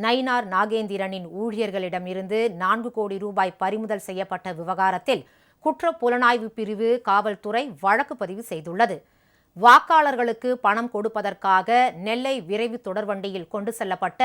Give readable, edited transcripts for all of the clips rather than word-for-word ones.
நயினார் நாகேந்திரனின் ஊழியர்களிடமிருந்து 4 கோடி ரூபாய் பறிமுதல் செய்யப்பட்ட விவகாரத்தில் குற்றப் புலனாய்வு பிரிவு காவல்துறை வழக்கு பதிவு செய்துள்ளது. வாக்காளர்களுக்கு பணம் கொடுப்பதற்காக நெல்லை விரைவு தொடர்வண்டியில் கொண்டு செல்லப்பட்ட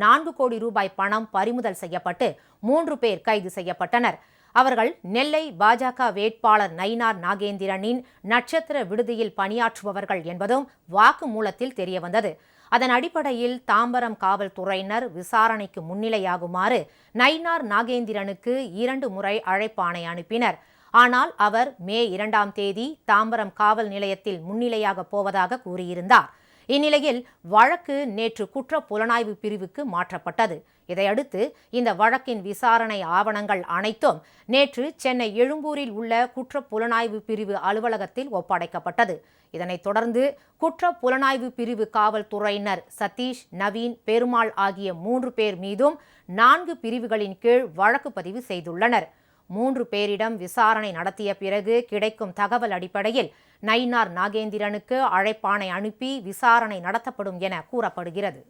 4 கோடி ரூபாய் பணம் பறிமுதல் செய்யப்பட்டு 3 பேர் கைது செய்யப்பட்டனர். அவர்கள் நெல்லை பாஜக வேட்பாளர் நயினார் நாகேந்திரனின் நட்சத்திர விடுதியில் பணியாற்றுபவர்கள் என்பதும் வாக்குமூலத்தில் தெரியவந்தது. அதன் அடிப்படையில் தாம்பரம் காவல்துறையினர் விசாரணைக்கு முன்னிலையாகுமாறு நயினார் நாகேந்திரனுக்கு 2 முறை அழைப்பாணை அனுப்பினர். ஆனால் அவர் மே 2ஆம் தேதி தாம்பரம் காவல் நிலையத்தில் முன்னிலையாக போவதாக கூறியிருந்தார். இந்நிலையில் வழக்கு நேற்று குற்ற புலனாய்வு பிரிவுக்கு மாற்றப்பட்டது. இதையடுத்து இந்த வழக்கின் விசாரணை ஆவணங்கள் அனைத்தும் நேற்று சென்னை எழும்பூரில் உள்ள குற்ற புலனாய்வு பிரிவு அலுவலகத்தில் ஒப்படைக்கப்பட்டது. இதனைத் தொடர்ந்து குற்ற புலனாய்வு பிரிவு காவல்துறையினர் சதீஷ், நவீன், பெருமாள் ஆகிய 3 பேர் மீதும் 4 பிரிவுகளின் கீழ் வழக்கு பதிவு செய்துள்ளனர். 3 பேரிடம் விசாரணை நடத்திய பிறகு கிடைக்கும் தகவல் அடிப்படையில் நயினார் நாகேந்திரனுக்கு அழைப்பாணை அனுப்பி விசாரணை நடத்தப்படும் என கூறப்படுகிறது.